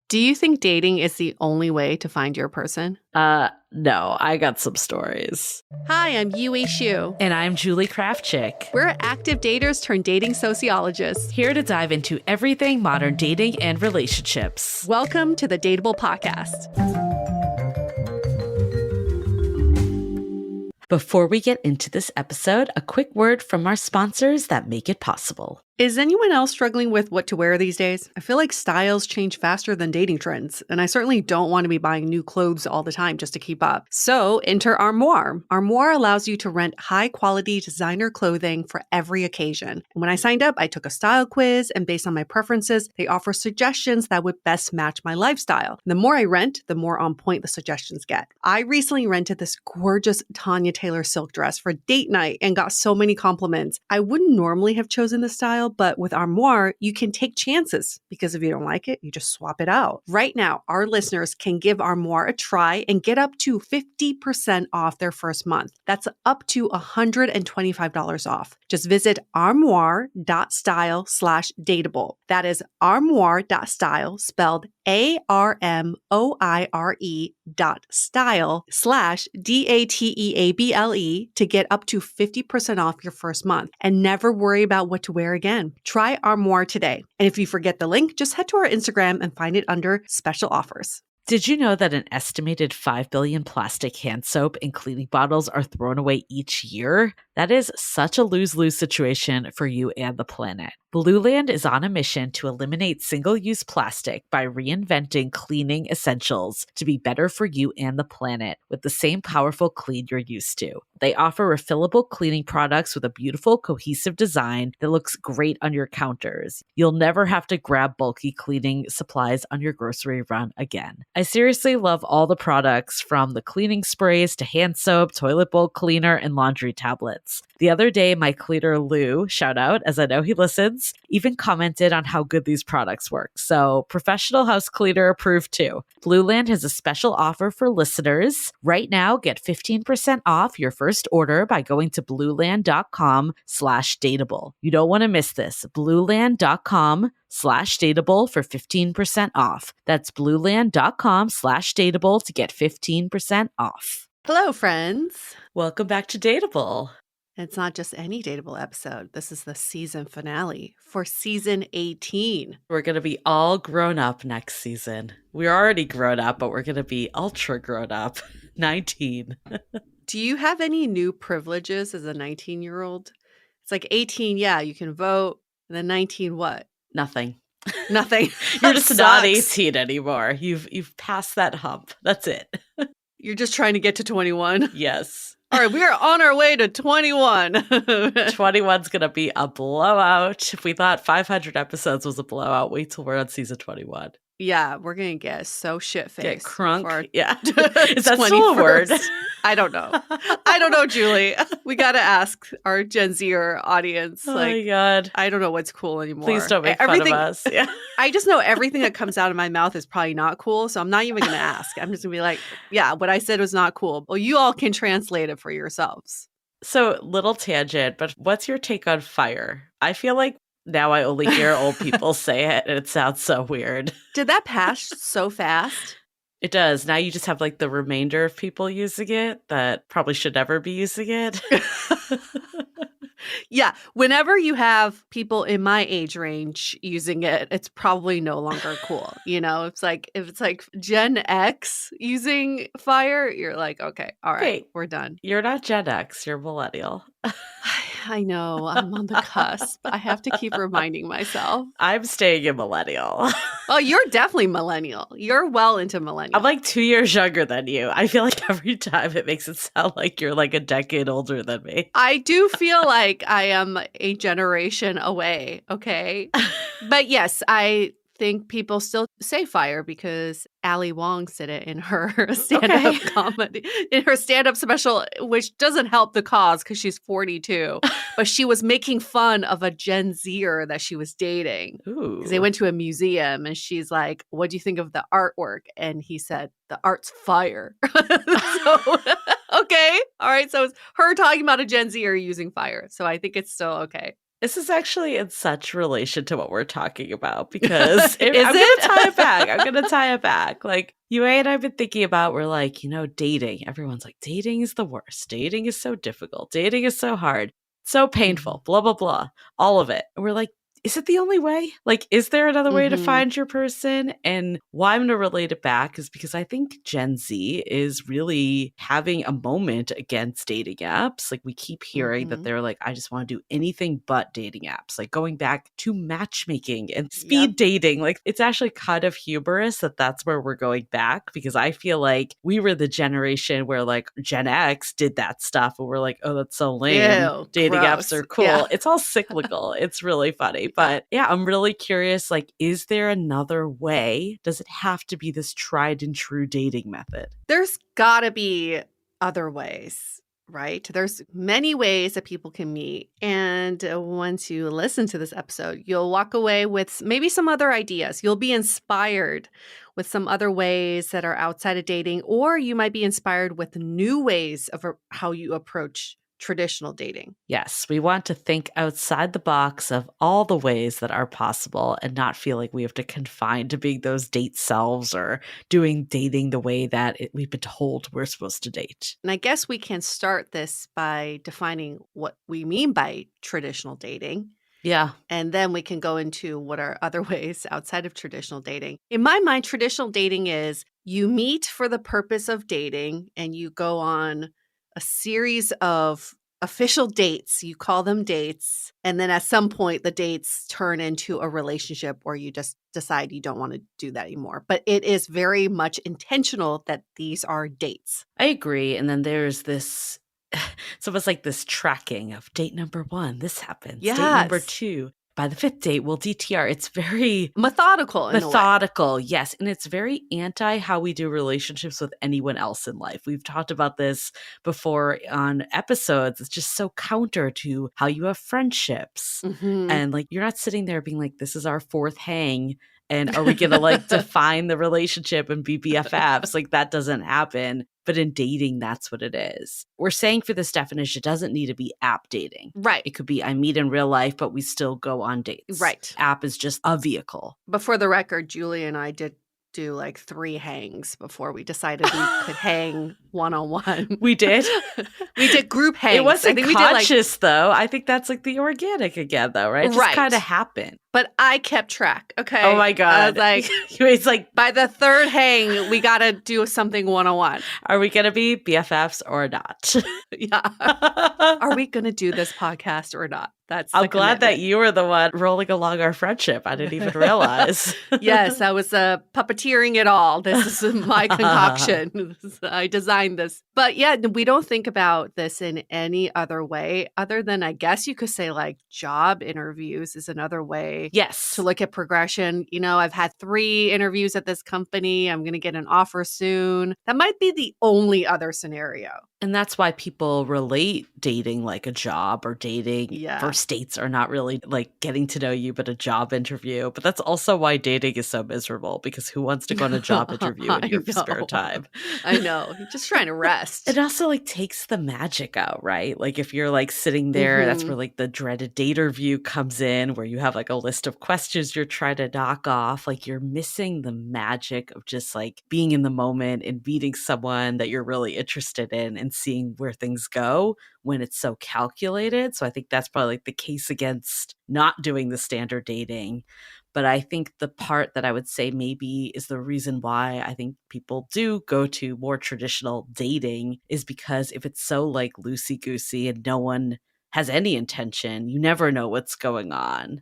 Do you think dating is the only way to find your person? No, I got some stories. Hi, I'm Yui Shu. And I'm Julie Kraftchick. We're active daters turned dating sociologists. Here to dive into everything modern dating and relationships. Welcome to the Dateable Podcast. Before we get into this episode, a quick word from our sponsors that make it possible. Is anyone else struggling with what to wear these days? I feel like styles change faster than dating trends, and I certainly don't want to be buying new clothes all the time just to keep up. So enter Armoire. Armoire allows you to rent high-quality designer clothing for every occasion. And when I signed up, I took a style quiz, and based on my preferences, they offer suggestions that would best match my lifestyle. The more I rent, the more on point the suggestions get. I recently rented this gorgeous Tanya Taylor silk dress for date night and got so many compliments. I wouldn't normally have chosen this style, but with Armoire, you can take chances because if you don't like it, you just swap it out. Right now, our listeners can give Armoire a try and get up to 50% off their first month. That's up to $125 off. Just visit armoire.style/dateable. That is armoire.style, spelled ARMOIRE.style/DATEABLE to get up to 50% off your first month and never worry about what to wear again. Try Armoire today. And if you forget the link, just head to our Instagram and find it under special offers. Did you know that an estimated 5 billion plastic hand soap and cleaning bottles are thrown away each year? That is such a lose-lose situation for you and the planet. Blueland is on a mission to eliminate single-use plastic by reinventing cleaning essentials to be better for you and the planet with the same powerful clean you're used to. They offer refillable cleaning products with a beautiful, cohesive design that looks great on your counters. You'll never have to grab bulky cleaning supplies on your grocery run again. I seriously love all the products from the cleaning sprays to hand soap, toilet bowl cleaner, and laundry tablets. The other day, my cleaner Lou, shout out as I know he listens, even commented on how good these products work. So professional house cleaner approved too. Blueland has a special offer for listeners. Right now, get 15% off your first order by going to blueland.com/dateable. You don't want to miss this. blueland.com/dateable for 15% off. That's blueland.com/dateable to get 15% off. Hello, friends. Welcome back to Dateable. It's not just any Dateable episode. This is the season finale for season 18. We're going to be all grown up next season. We're already grown up, but we're going to be ultra grown up. 19. Do you have any new privileges as a 19-year-old? It's like 18, yeah, you can vote. And then 19, what? Nothing. Nothing. You're just not 18 anymore. You've passed that hump. That's it. You're just trying to get to 21? Yes. All right, we are on our way to 21. 21's going to be a blowout. If we thought 500 episodes was a blowout, wait till we're on season 21. Yeah, we're going to get so shit-faced. Get crunk. Yeah. Is that still a word? I don't know. I don't know, Julie. We got to ask our Gen Zer audience. Oh my God. I don't know what's cool anymore. Please don't make fun of us. Yeah. I just know everything that comes out of my mouth is probably not cool, so I'm not even going to ask. I'm just going to be like, yeah, what I said was not cool. Well, you all can translate it for yourselves. So, little tangent, but what's your take on fire? I feel like now I only hear old people say it, and it sounds so weird. Did that pass so fast? It does. Now you just have like the remainder of people using it that probably should never be using it. Yeah. Whenever you have people in my age range using it, it's probably no longer cool. You know, it's like if it's like Gen X using fire, you're like, okay, all right, Wait, we're done. You're not Gen X, you're millennial. I know. I'm on the cusp. I have to keep reminding myself. I'm staying in millennial. Oh, you're definitely millennial. You're well into millennial. I'm like 2 years younger than you. I feel like every time it makes it sound like you're like a decade older than me. I do feel like I am a generation away, okay? But yes, I think people still say fire because Ali Wong said it in her stand-up comedy, in her stand-up special, which doesn't help the cause because she's 42. But she was making fun of a Gen Zer that she was dating. Because they went to a museum and she's like, what do you think of the artwork? And he said, the art's fire. So, okay. All right. So it's her talking about a Gen Zer using fire. So I think it's still okay. This is actually in such relation to what we're talking about because Is I'm going to it? tie it back. I'm going to tie it back. Like, you and I've been thinking about, we're like, dating. Everyone's like, dating is the worst. Dating is so difficult. Dating is so hard, so painful, blah, blah, blah, all of it. And we're like, is it the only way? Like, is there another way to find your person? And why I'm going to relate it back is because I think Gen Z is really having a moment against dating apps. Like, we keep hearing that they're like, I just want to do anything but dating apps. Like, going back to matchmaking and speed dating. Like, it's actually kind of humorous that that's where we're going back, because I feel like we were the generation where like Gen X did that stuff and we're like, oh, that's so lame. Ew, Dating gross. apps are cool. Yeah. It's all cyclical. It's really funny. But yeah, I'm really curious, like, is there another way? Does it have to be this tried and true dating method? There's gotta be other ways, right? There's many ways that people can meet. And once you listen to this episode, you'll walk away with maybe some other ideas. You'll be inspired with some other ways that are outside of dating, or you might be inspired with new ways of how you approach traditional dating. Yes, we want to think outside the box of all the ways that are possible and not feel like we have to confine to being those date selves or doing dating the way that we've been told we're supposed to date. And I guess we can start this by defining what we mean by traditional dating. Yeah. And then we can go into what are other ways outside of traditional dating. In my mind, traditional dating is you meet for the purpose of dating and you go on a series of official dates. You call them dates. And then at some point, the dates turn into a relationship or you just decide you don't want to do that anymore. But it is very much intentional that these are dates. I agree. And then there's this, it's almost like this tracking of date number 1, this happens. Yes. Date number 2. By the 5th date, we'll DTR. It's very methodical. Yes. And it's very anti how we do relationships with anyone else in life. We've talked about this before on episodes. It's just so counter to how you have friendships. And like, you're not sitting there being like, this is our 4th hang. And are we going to like define the relationship and be BFFs? Like, that doesn't happen. But in dating, that's what it is. We're saying for this definition, it doesn't need to be app dating. Right. It could be I meet in real life, but we still go on dates. Right. App is just a vehicle. But for the record, Julie and I did do like 3 hangs before we decided we could hang one-on-one. We did? We did group hangs. It wasn't conscious, we did though. I think that's like the organic again, though, right? It just kind of happened. But I kept track, okay? Oh, my God. I was like, it's like, by the 3rd hang, we got to do something one-on-one. Are we going to be BFFs or not? Yeah. Are we going to do this podcast or not? I'm glad that you were the one rolling along our friendship. I didn't even realize. Yes, I was puppeteering it all. This is my concoction. I designed this. But yeah, we don't think about this in any other way other than, I guess you could say, like, job interviews is another way. Yes. To look at progression. I've had 3 interviews at this company. I'm going to get an offer soon. That might be the only other scenario. And that's why people relate dating like a job, or dating first dates are not really like getting to know you, but a job interview. But that's also why dating is so miserable, because who wants to go on a job interview in your spare time? I know. You're just trying to rest. It also like takes the magic out, right? Like if you're like sitting there, that's where like the dreaded date interview comes in, where you have like a list of questions you're trying to knock off. Like, you're missing the magic of just like being in the moment and meeting someone that you're really interested in and seeing where things go when it's so calculated. So I think that's probably like the case against not doing the standard dating. But I think the part that I would say maybe is the reason why I think people do go to more traditional dating is because if it's so like loosey-goosey and no one has any intention, you never know what's going on.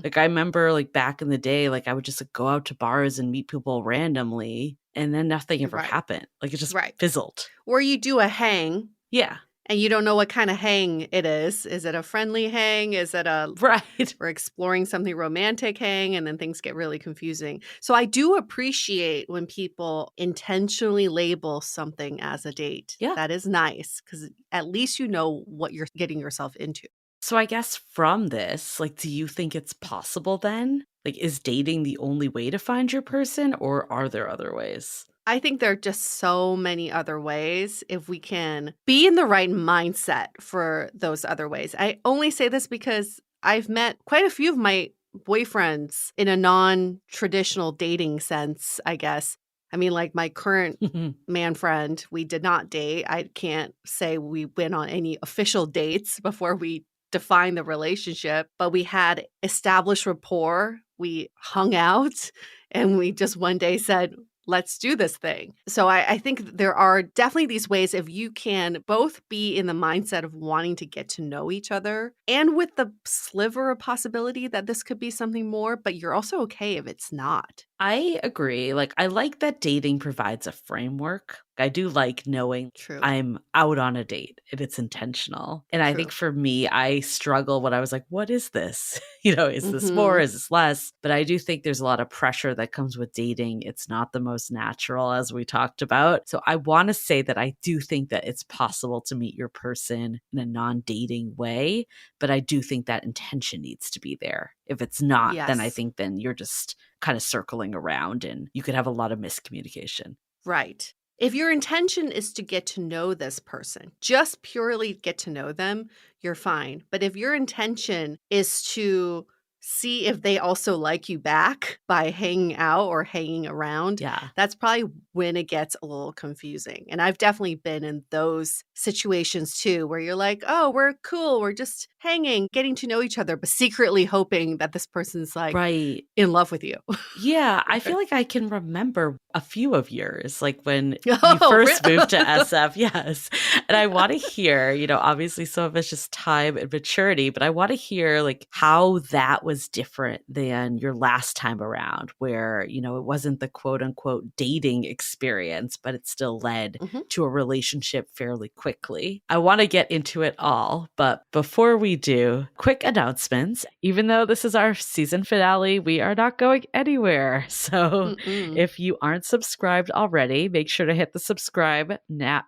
Like, I remember like back in the day, like I would just like, go out to bars and meet people randomly, and then nothing ever happened. Like, it just fizzled. Or you do a hang. Yeah. And you don't know what kind of hang it is. Is it a friendly hang? Is it a we're exploring something romantic hang? And then things get really confusing. So I do appreciate when people intentionally label something as a date. Yeah. That is nice, because at least you know what you're getting yourself into. So I guess from this, like, do you think it's possible then? Like, is dating the only way to find your person, or are there other ways? I think there are just so many other ways if we can be in the right mindset for those other ways. I only say this because I've met quite a few of my boyfriends in a non-traditional dating sense, I guess. I mean, like my current man friend, we did not date. I can't say we went on any official dates before we defined the relationship, but we had established rapport. We hung out and we just one day said, let's do this thing. So I think there are definitely these ways if you can both be in the mindset of wanting to get to know each other and with the sliver of possibility that this could be something more, but you're also okay if it's not. I agree. Like, I like that dating provides a framework. I do like knowing True. I'm out on a date and it's intentional. And I think True. for me, I struggle when I was like, what is this? Is this more? Mhm. Is this less? But I do think there's a lot of pressure that comes with dating. It's not the most natural, as we talked about. So I want to say that I do think that it's possible to meet your person in a non-dating way, but I do think that intention needs to be there. If it's not, then I Yes. think then you're just kind of circling around and you could have a lot of miscommunication. Right. If your intention is to get to know this person, just purely get to know them, you're fine. But if your intention is to see if they also like you back by hanging out or hanging around, Yeah. that's probably when it gets a little confusing. And I've definitely been in those situations too, where you're like, oh, we're cool. We're just hanging, getting to know each other, but secretly hoping that this person's like Right. in love with you. Yeah, I feel like I can remember a few of yours, like when you Oh, first moved to really? SF. Yes. And I want to hear, obviously some of it's just time and maturity, but I want to hear like how that was different than your last time around, where, it wasn't the quote unquote dating experience, but it still led Mhm. to a relationship fairly quickly. I want to get into it all, but before we do, quick announcements. Even though this is our season finale, we are not going anywhere. So Mm-mm. if you aren't subscribed already, make sure to hit the subscribe now.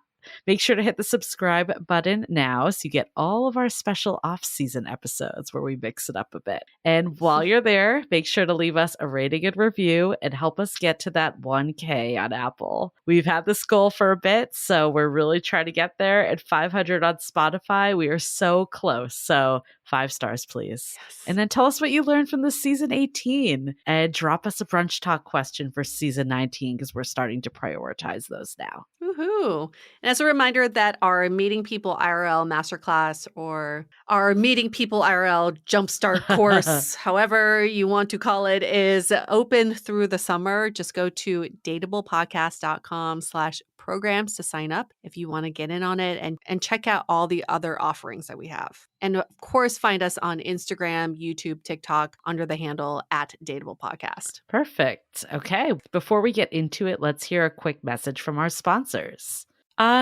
Make sure to hit the subscribe button now so you get all of our special off-season episodes where we mix it up a bit. And while you're there, make sure to leave us a rating and review and help us get to that 1K on Apple. We've had this goal for a bit, so we're really trying to get there. At 500 on Spotify, we are so close. So 5 stars, please. Yes. And then tell us what you learned from this season 18 and drop us a brunch talk question for season 19 because we're starting to prioritize those now. Woohoo. And as a reminder that our Meeting People IRL masterclass or our Meeting People IRL jumpstart course, however you want to call it, is open through the summer. Just go to dateablepodcast.com/programs to sign up if you want to get in on it and check out all the other offerings that we have. And of course, find us on Instagram, YouTube, TikTok under the handle @dateablepodcast. Perfect. Okay. Before we get into it, let's hear a quick message from our sponsors.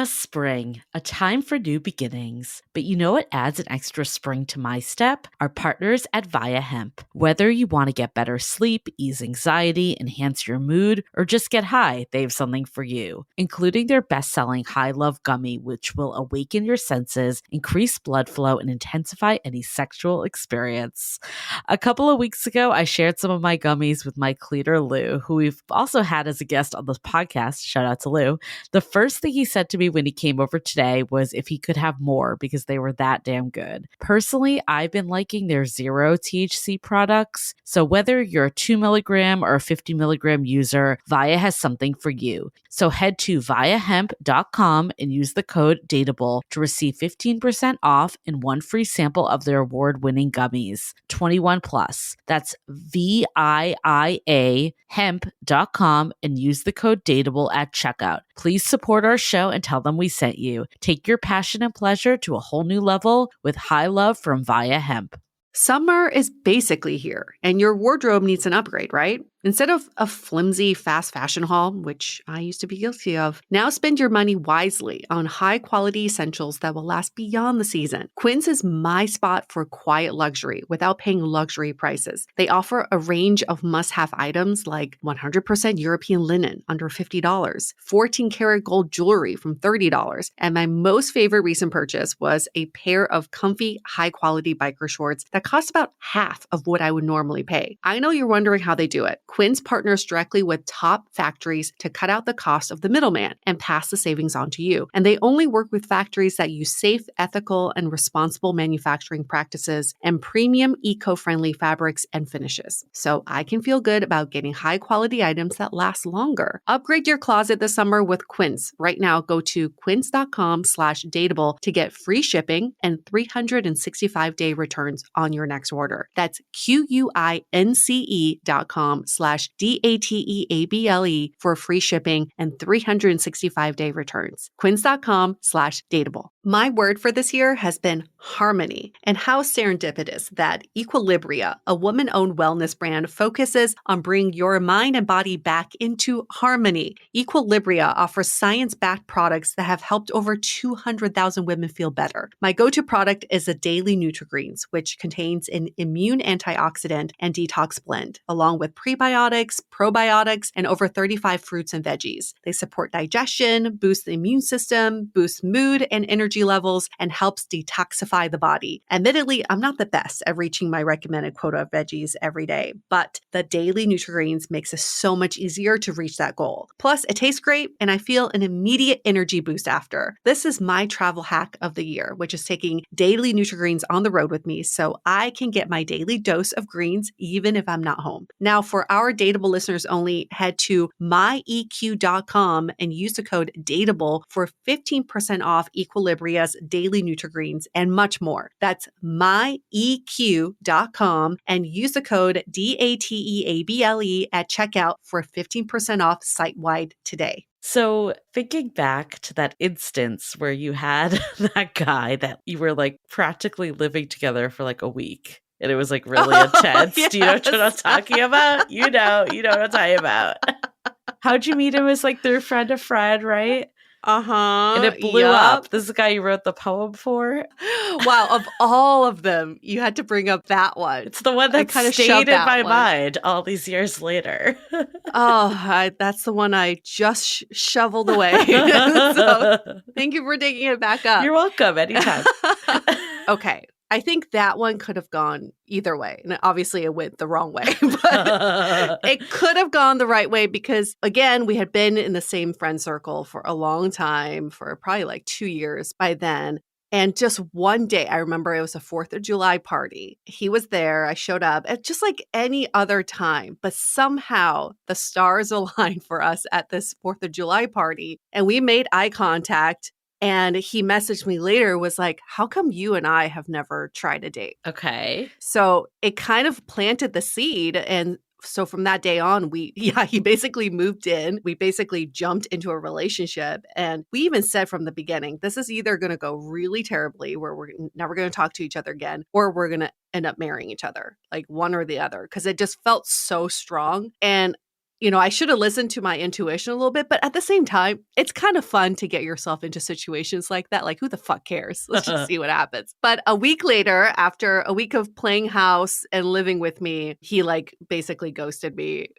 Spring, a time for new beginnings. But you know what adds an extra spring to my step? Our partners at Via Hemp. Whether you want to get better sleep, ease anxiety, enhance your mood, or just get high, they have something for you, including their best-selling High Love Gummy, which will awaken your senses, increase blood flow, and intensify any sexual experience. A couple of weeks ago, I shared some of my gummies with my cleaner, Lou, who we've also had as a guest on this podcast. Shout out to Lou. The first thing he said to me when he came over today was if he could have more because they were that damn good. Personally, I've been liking their 0 THC products. So whether you're a 2 milligram or a 50 milligram user, Via has something for you. So head to viahemp.com and use the code DATEABLE to receive 15% off and one free sample of their award-winning gummies. 21 plus. That's VIIA hemp.com and use the code DATEABLE at checkout. Please support our show and tell them we sent you. Take your passion and pleasure to a whole new level with High Love from Via Hemp. Summer is basically here, and your wardrobe needs an upgrade, right? Instead of a flimsy fast fashion haul, which I used to be guilty of, now spend your money wisely on high-quality essentials that will last beyond the season. Quince is my spot for quiet luxury without paying luxury prices. They offer a range of must-have items like 100% European linen under $50, 14-karat gold jewelry from $30, and my most favorite recent purchase was a pair of comfy, high-quality biker shorts that cost about half of what I would normally pay. I know you're wondering how they do it. Quince partners directly with top factories to cut out the cost of the middleman and pass the savings on to you. And they only work with factories that use safe, ethical, and responsible manufacturing practices and premium eco-friendly fabrics and finishes. So I can feel good about getting high-quality items that last longer. Upgrade your closet this summer with Quince. Right now, go to quince.com/dateable to get free shipping and 365-day returns on your next order. That's QUINCE.com/DATEABLE for free shipping and 365-day returns. Quince.com/dateable. My word for this year has been harmony. And how serendipitous that Equilibria, a woman-owned wellness brand, focuses on bringing your mind and body back into harmony. Equilibria offers science-backed products that have helped over 200,000 women feel better. My go-to product is a daily Nutri-Greens, which contains an immune antioxidant and detox blend, along with prebiotics, probiotics, and over 35 fruits and veggies. They support digestion, boost the immune system, boost mood and energy levels, and helps detoxify the body. Admittedly, I'm not the best at reaching my recommended quota of veggies every day, but the daily Nutri-Greens makes it so much easier to reach that goal. Plus, it tastes great, and I feel an immediate energy boost after. This is my travel hack of the year, which is taking daily Nutri-Greens on the road with me so I can get my daily dose of greens even if I'm not home. Now, for our Dateable listeners only, head to myeq.com and use the code DATEABLE for 15% off Equilibria's daily Nutri-Greens and much more. That's myeq.com and use the code DATEABLE at checkout for 15% off site-wide today. So thinking back to that instance where you had that guy that you were like practically living together for like a week and it was like really intense. Yes. Do you know what I'm talking about? You know what I'm talking about. How'd you meet him? As like through friend of friend, right? Uh-huh. And it blew up. This is the guy you wrote the poem for. Wow, of all of them, you had to bring up that one. It's the one that kind of stayed in my mind all these years later. That's the one I just shoveled away. So thank you for taking it back up. You're welcome. Anytime. Okay. I think that one could have gone either way. And obviously it went the wrong way, but it could have gone the right way because, again, we had been in the same friend circle for a long time, for probably like 2 years by then. And just one day, I remember it was a 4th of July party. He was there. I showed up at just like any other time, but somehow the stars aligned for us at this 4th of July party. And we made eye contact. And he messaged me later, was like, how come you and I have never tried a date? Okay. So it kind of planted the seed. And so from that day on, he basically moved in. We basically jumped into a relationship. And we even said from the beginning, this is either going to go really terribly, where we're never going to talk to each other again, or we're going to end up marrying each other, like one or the other, because it just felt so strong. And I should have listened to my intuition a little bit, but at the same time, it's kind of fun to get yourself into situations like that. Like, who the fuck cares? Let's just see what happens. But a week later, after a week of playing house and living with me, he like basically ghosted me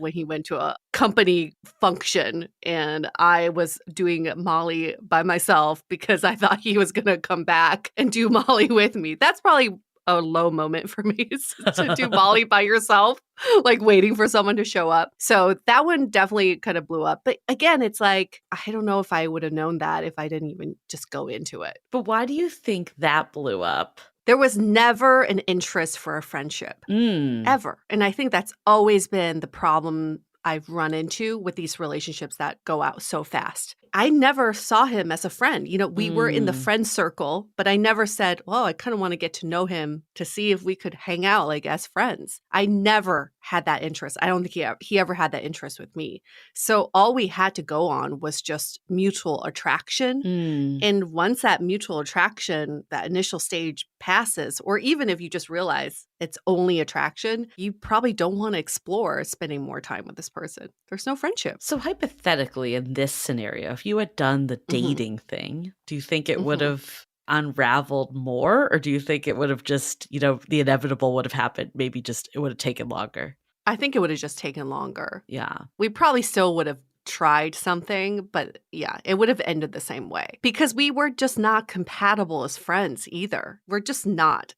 when he went to a company function. And I was doing Molly by myself because I thought he was going to come back and do Molly with me. That's probably a low moment for me to do Molly by yourself, like waiting for someone to show up. So that one definitely kind of blew up. But again, it's like, I don't know if I would have known that if I didn't even just go into it. But why do you think that blew up? There was never an interest for a friendship, ever. And I think that's always been the problem I've run into with these relationships that go out so fast. I never saw him as a friend. We were in the friend circle, but I never said, well, I kind of want to get to know him to see if we could hang out like as friends. I never had that interest. I don't think he ever had that interest with me. So all we had to go on was just mutual attraction. And once that mutual attraction, that initial stage passes, or even if you just realize it's only attraction, you probably don't want to explore spending more time with this person. There's no friendship. So hypothetically, in this scenario, if you had done the dating thing, do you think it would have unraveled more? Or do you think it would have just, the inevitable would have happened? Maybe just it would have taken longer. I think it would have just taken longer. Yeah. We probably still would have tried something, but yeah, it would have ended the same way because we were just not compatible as friends either. We're just not.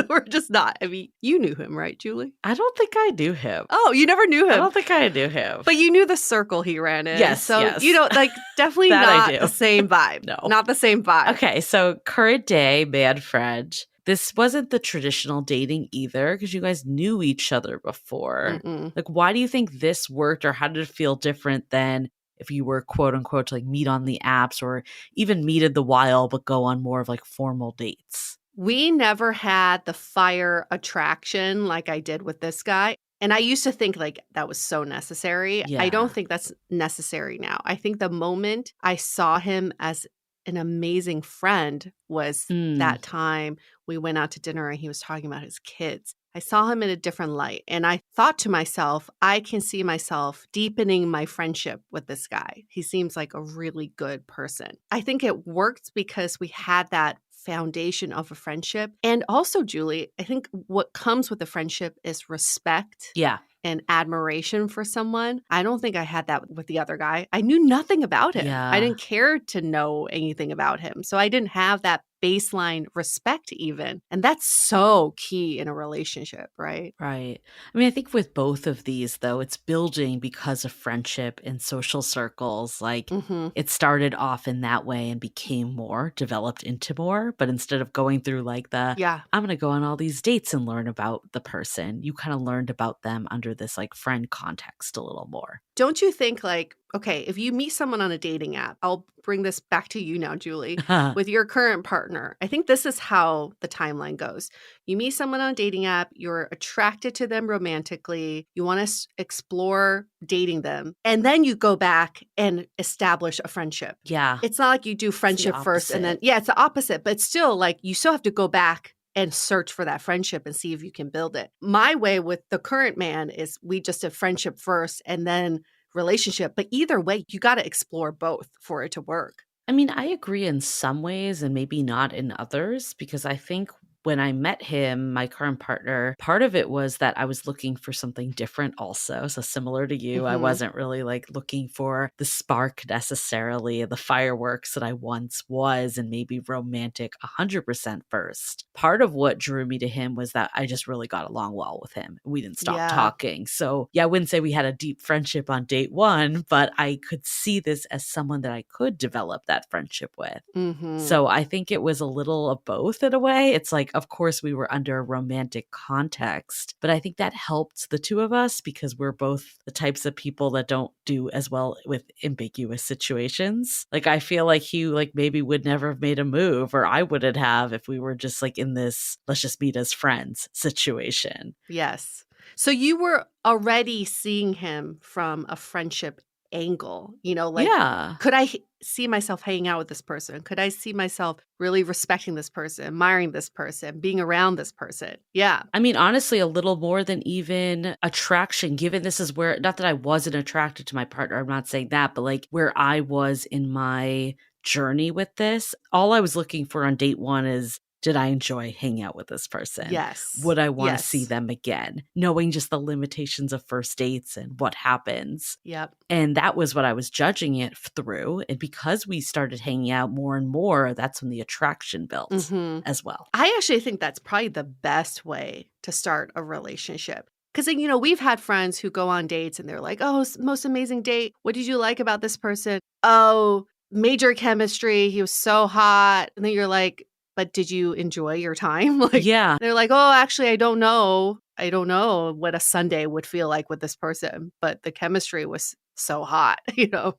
We're just not. I mean, you knew him, right, Julie? I don't think I knew him. Oh, you never knew I him. don't think I knew him. But you knew the circle he ran in. Yes, So, yes. like definitely That I not do. the same vibe. No. Not the same vibe. Okay, so current day man friend. This wasn't the traditional dating either because you guys knew each other before. Mm-mm. Like, why do you think this worked, or how did it feel different than if you were quote unquote to like meet on the apps or even meet in the wild but go on more of like formal dates? We never had the fire attraction like I did with this guy. And I used to think like that was so necessary. Yeah. I don't think that's necessary now. I think the moment I saw him as an amazing friend was that time we went out to dinner and he was talking about his kids. I saw him in a different light. And I thought to myself, I can see myself deepening my friendship with this guy. He seems like a really good person. I think it worked because we had that foundation of a friendship. And also, Julie, I think what comes with a friendship is respect. Yeah. And admiration for someone. I don't think I had that with the other guy. I knew nothing about him. Yeah. I didn't care to know anything about him. So I didn't have that baseline respect even. And that's so key in a relationship, right? Right. I mean, I think with both of these, though, it's building because of friendship and social circles. Like it started off in that way and became more, developed into more. But instead of going through like I'm going to go on all these dates and learn about the person, you kind of learned about them under this like friend context a little more. Don't you think like, okay, if you meet someone on a dating app, I'll bring this back to you now, Julie, with your current partner. I think this is how the timeline goes. You meet someone on a dating app, you're attracted to them romantically, you want to explore dating them, and then you go back and establish a friendship. Yeah. It's not like you do friendship first and then, it's the opposite, but it's still like you still have to go back and search for that friendship and see if you can build it. My way with the current man is we just did friendship first and then relationship. But either way, you got to explore both for it to work. I mean, I agree in some ways and maybe not in others, because I think when I met him, my current partner, part of it was that I was looking for something different also. So similar to you, I wasn't really like looking for the spark necessarily, the fireworks that I once was, and maybe romantic 100% first. Part of what drew me to him was that I just really got along well with him. We didn't stop talking. So yeah, I wouldn't say we had a deep friendship on date one, but I could see this as someone that I could develop that friendship with. So I think it was a little of both in a way. It's like, of course, we were under a romantic context, but I think that helped the two of us because we're both the types of people that don't do as well with ambiguous situations. Like, I feel like he like maybe would never have made a move, or I wouldn't have if we were just like in this, let's just meet as friends situation. Yes. So you were already seeing him from a friendship angle, like, could I see myself hanging out with this person? Could I see myself really respecting this person, admiring this person, being around this person? Yeah. I mean, honestly, a little more than even attraction, given this is where, not that I wasn't attracted to my partner, I'm not saying that, but like where I was in my journey with this, all I was looking for on date one is, did I enjoy hanging out with this person? Yes. Would I want to see them again? Knowing just the limitations of first dates and what happens. Yep. And that was what I was judging it through. And because we started hanging out more and more, that's when the attraction built as well. I actually think that's probably the best way to start a relationship. Because, we've had friends who go on dates and they're like, oh, most amazing date. What did you like about this person? Oh, major chemistry. He was so hot. And then you're like, but did you enjoy your time? They're like, oh, actually, I don't know. I don't know what a Sunday would feel like with this person, but the chemistry was so hot,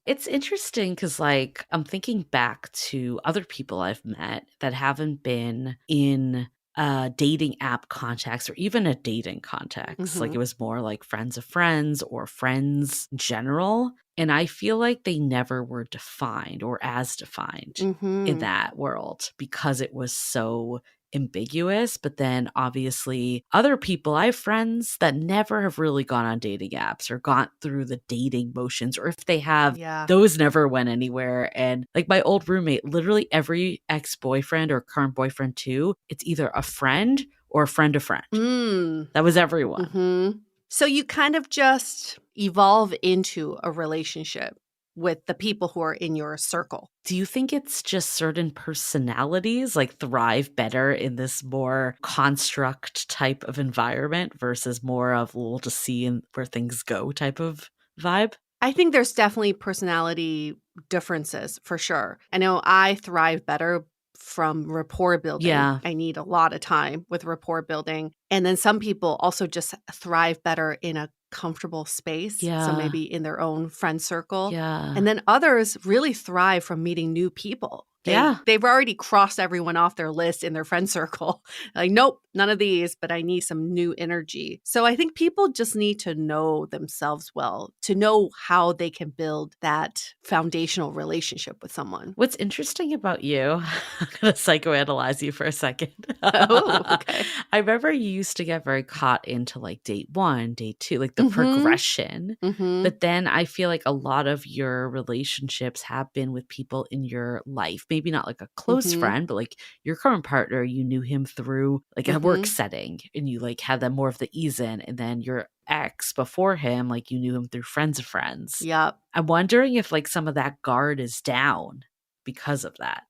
It's interesting because like I'm thinking back to other people I've met that haven't been in a dating app context or even a dating context. Like it was more like friends of friends or friends in general. And I feel like they never were defined or as defined in that world because it was so ambiguous. But then obviously other people, I have friends that never have really gone on dating apps or gone through the dating motions, or if they have, those never went anywhere. And like my old roommate, literally every ex-boyfriend or current boyfriend too, it's either a friend or a friend of friend. That was everyone. So you kind of just evolve into a relationship. with the people who are in your circle. Do you think it's just certain personalities like thrive better in this more construct type of environment versus more of we'll just see where things go type of vibe? I think there's definitely personality differences for sure. I know I thrive better from rapport building. Yeah. I need a lot of time with rapport building. And then some people also just thrive better in a comfortable space. So Yeah. maybe in their own friend circle. Yeah. And then others really thrive from meeting new people. Yeah. They've already crossed everyone off their list in their friend circle. Like, nope, none of these, but I need some new energy. So I think people just need to know themselves well, to know how they can build that foundational relationship with someone. What's interesting about you, I'm going to psychoanalyze you for a second. Oh, okay. I remember you used to get very caught into like date 1, date 2, like the Mhm. progression. Mm-hmm. But then I feel like a lot of your relationships have been with people in your life. Maybe not like a close Mhm. friend, but like your current partner, you knew him through like a work setting and you like had them more of the ease in. And then your ex before him, like you knew him through friends of friends. Yep. I'm wondering if like some of that guard is down because of that.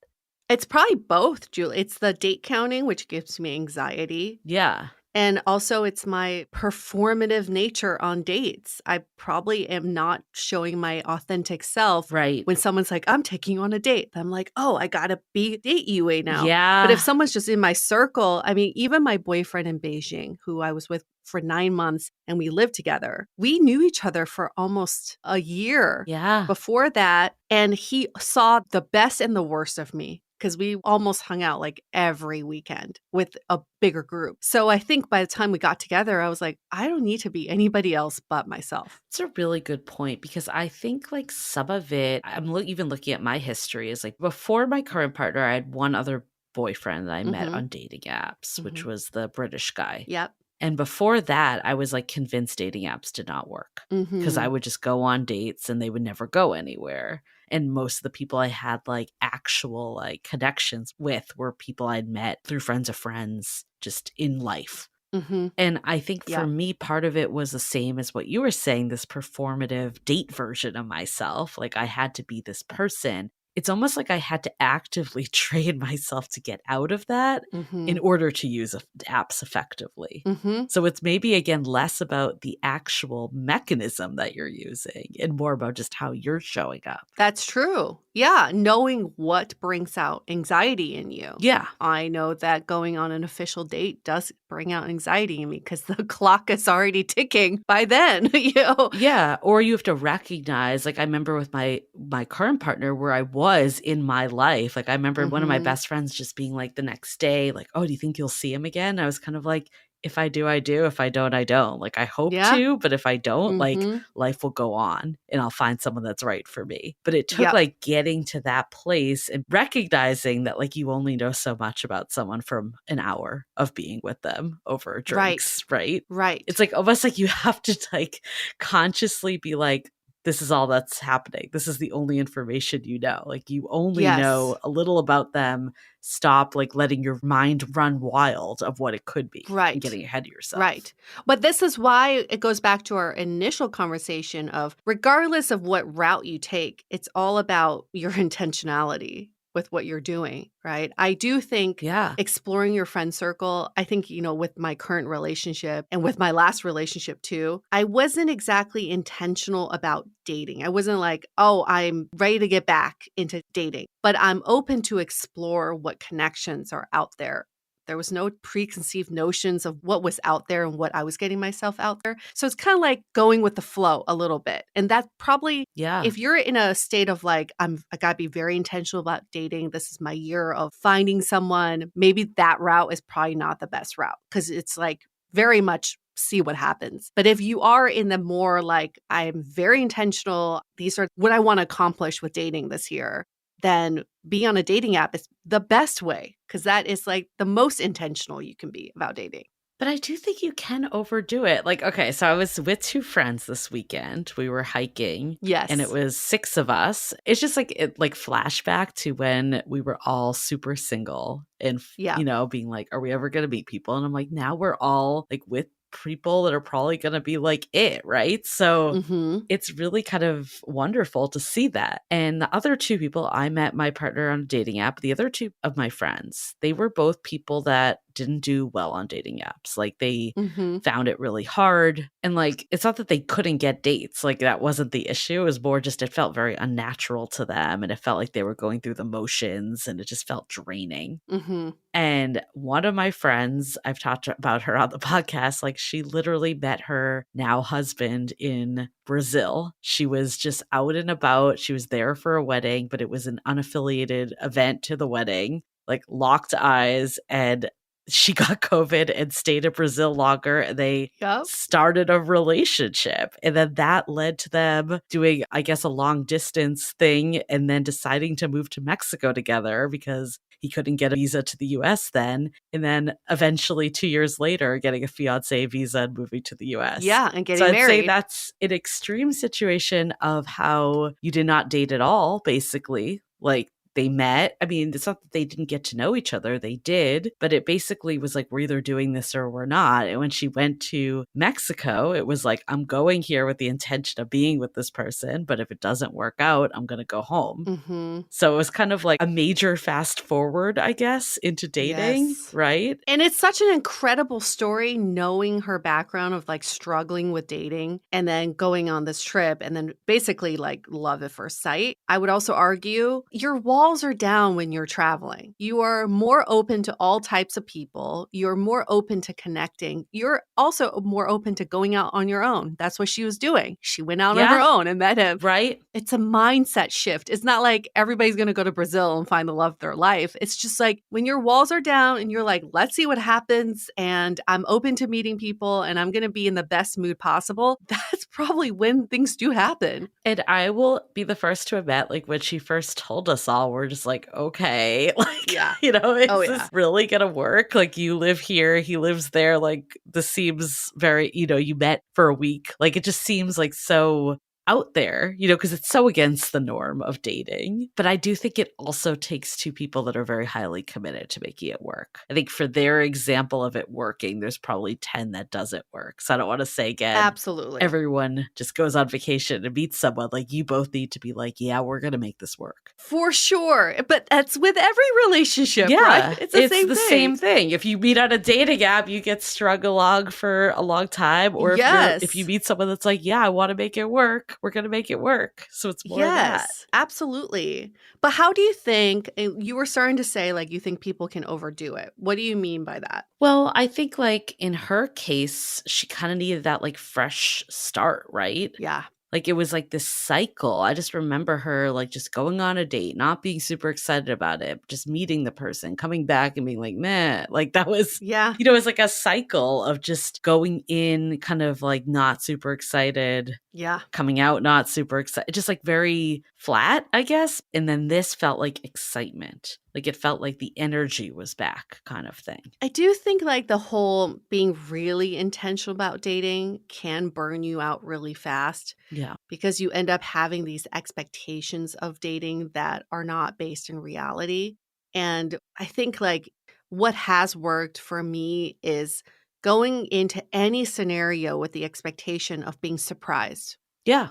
It's probably both, Julie. It's the date counting, which gives me anxiety. Yeah. And also, it's my performative nature on dates. I probably am not showing my authentic self. Right. When someone's like, I'm taking you on a date, I'm like, oh, I got to be date UA now. Yeah. But if someone's just in my circle, I mean, even my boyfriend in Beijing, who I was with for 9 months and we lived together, we knew each other for almost a year Yeah. before that. And he saw the best and the worst of me, because we almost hung out like every weekend with a bigger group. So I think by the time we got together, I was like, I don't need to be anybody else but myself. It's a really good point because I think like some of it, even looking at my history, is like before my current partner, I had one other boyfriend that I met on dating apps, which was the British guy. Yep. And before that, I was like convinced dating apps did not work because I would just go on dates and they would never go anywhere. And most of the people I had like actual like connections with were people I'd met through friends of friends just in life. And I think for me, part of it was the same as what you were saying, this performative date version of myself. Like I had to be this person. It's almost like I had to actively train myself to get out of that in order to use apps effectively. So it's maybe, again, less about the actual mechanism that you're using and more about just how you're showing up. That's true. Yeah. Knowing what brings out anxiety in you. Yeah. I know that going on an official date does bring out anxiety in me because the clock is already ticking by then, you know? Yeah. Or you have to recognize, like I remember with my current partner where I was in my life. Like I remember one of my best friends just being like the next day, like, oh, do you think you'll see him again? I was kind of like, if I do, I do. If I don't, I don't. Like I hope to, but if I don't, like life will go on and I'll find someone that's right for me. But it took like getting to that place and recognizing that like you only know so much about someone from an hour of being with them over drinks, right? Right. It's like almost like you have to like consciously be like, this is all that's happening. This is the only information you know. Like you only know a little about them. Stop like letting your mind run wild of what it could be and getting ahead of yourself. Right. But this is why it goes back to our initial conversation of regardless of what route you take, it's all about your intentionality with what you're doing, right? I do think exploring your friend circle, I think, you know, with my current relationship and with my last relationship too, I wasn't exactly intentional about dating. I wasn't like, oh, I'm ready to get back into dating, but I'm open to explore what connections are out there. There was no preconceived notions of what was out there and what I was getting myself out there. So it's kind of like going with the flow a little bit. And that probably, if you're in a state of like, I got to be very intentional about dating, this is my year of finding someone, maybe that route is probably not the best route because it's like very much see what happens. But if you are in the more like, I'm very intentional, these are what I want to accomplish with dating this year, then being on a dating app is the best way because that is like the most intentional you can be about dating. But I do think you can overdo it. Like, okay, so I was with 2 friends this weekend. We were hiking. Yes. And it was 6 of us. It's just like flashback to when we were all super single and, you know, being like, are we ever going to meet people? And I'm like, now we're all like with people that are probably going to be like it, right? So Mm-hmm. it's really kind of wonderful to see that. And the other two people, I met my partner on a dating app. The other two of my friends, they were both people that didn't do well on dating apps. Like they Mm-hmm. found it really hard. And like, it's not that they couldn't get dates. Like that wasn't the issue. It was more just, it felt very unnatural to them. And it felt like they were going through the motions and it just felt draining. Mm-hmm. And one of my friends, I've talked about her on the podcast, like she literally met her now husband in Brazil. She was just out and about. She was there for a wedding, but it was an unaffiliated event to the wedding, like locked eyes. And she got COVID and stayed in Brazil longer. And they Yep. started a relationship. And then that led to them doing, I guess, a long distance thing and then deciding to move to Mexico together because he couldn't get a visa to the US then. And then eventually 2 years later, getting a fiance visa and moving to the US. Yeah, and getting so I'd married. say that's an extreme situation of how you did not date at all, basically. Like they met. I mean, it's not that they didn't get to know each other. They did, but it basically was like, we're either doing this or we're not. And when she went to Mexico, it was like, I'm going here with the intention of being with this person, but if it doesn't work out, I'm going to go home. Mm-hmm. So it was kind of like a major fast forward, I guess, into dating, Yes. right? And it's such an incredible story knowing her background of like struggling with dating and then going on this trip and then basically like love at first sight. I would also argue your walls are down when you're traveling. You are more open to all types of people. You're more open to connecting. You're also more open to going out on your own. That's what she was doing. She went out on her own and met him. Right? It's a mindset shift. It's not like everybody's going to go to Brazil and find the love of their life. It's just like when your walls are down and you're like, let's see what happens. And I'm open to meeting people and I'm going to be in the best mood possible. That's probably when things do happen. And I will be the first to admit, like when she first told us all, we're just like, okay, like, Yeah. is this really going to work? Like you live here, he lives there. Like this seems very, you met for a week. Like it just seems like so out there, because it's so against the norm of dating. But I do think it also takes two people that are very highly committed to making it work. I think for their example of it working, there's probably 10 that doesn't work. So I don't want to say again, absolutely, everyone just goes on vacation and meets someone. Like you both need to be like, yeah, we're going to make this work. For sure. But that's with every relationship, right? It's the same thing. If you meet on a dating app, you get strung along for a long time. Or if you meet someone that's like, yeah, I want to make it work, we're going to make it work. So it's more of that. Absolutely. But how do you think, you were starting to say like you think people can overdo it. What do you mean by that? Well, I think like in her case, she kind of needed that like fresh start, right? Yeah. Like it was like this cycle. I just remember her like just going on a date, not being super excited about it, just meeting the person, coming back and being like, meh. Like that was, it was like a cycle of just going in kind of like not super excited. Yeah. Coming out not super excited. Just like very flat, I guess. And then this felt like excitement. Like it felt like the energy was back kind of thing. I do think like the whole being really intentional about dating can burn you out really fast. Yeah. Because you end up having these expectations of dating that are not based in reality. And I think like what has worked for me is going into any scenario with the expectation of being surprised. Yeah.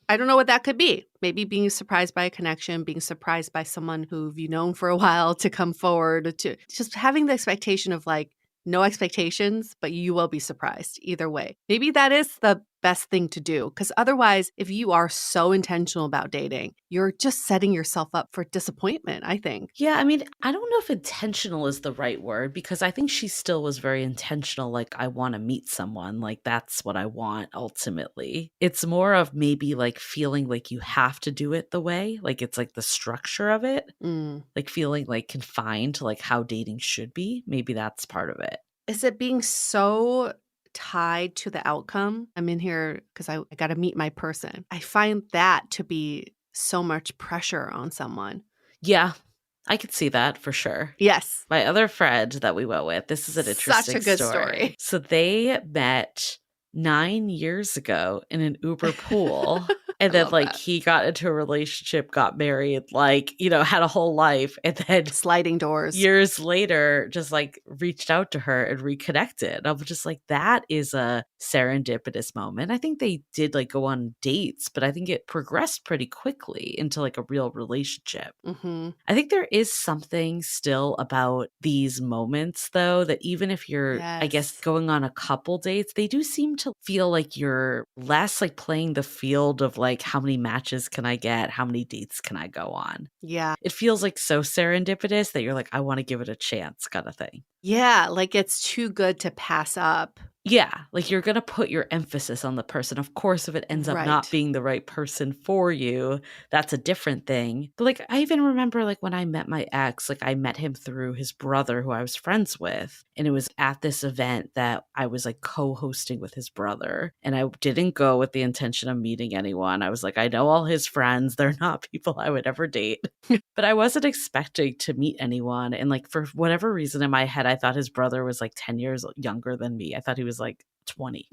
I don't know what that could be. Maybe being surprised by a connection, being surprised by someone who you've known for a while to come forward, to just having the expectation of like no expectations, but you will be surprised either way. Maybe that is the best thing to do, because otherwise, if you are so intentional about dating, you're just setting yourself up for disappointment, I think. Yeah, I mean, I don't know if intentional is the right word, because I think she still was very intentional. Like, I want to meet someone. Like, that's what I want ultimately. It's more of maybe like feeling like you have to do it the way, like it's like the structure of it, like feeling like confined to like how dating should be. Maybe that's part of it. Is it being so tied to the outcome? I'm in here because I got to meet my person. I find that to be so much pressure on someone. Yeah, I could see that for sure. Yes. My other friend that we went with, this is an interesting Such a good story. So they met 9 years ago in an Uber pool. And I then love like that. he got into a relationship, got married, like, had a whole life. And then Sliding doors. years later, just like reached out to her and reconnected. I was just like, that is a serendipitous moment. I think they did like go on dates, but I think it progressed pretty quickly into like a real relationship. Mm-hmm. I think there is something still about these moments, though, that even if you're, I guess, Yes. going on a couple dates, they do seem to feel like you're less like playing the field of like, how many matches can I get? How many dates can I go on? Yeah. It feels like so serendipitous that you're like, I want to give it a chance kind of thing. Yeah. Like it's too good to pass up. Yeah, like you're going to put your emphasis on the person. Of course, if it ends up not Right. being the right person for you, that's a different thing. But like, I even remember like when I met my ex, like I met him through his brother who I was friends with. And it was at this event that I was like co-hosting with his brother. And I didn't go with the intention of meeting anyone. I was like, I know all his friends. They're not people I would ever date. But I wasn't expecting to meet anyone. And like, for whatever reason in my head, I thought his brother was like 10 years younger than me. I thought he was like 20.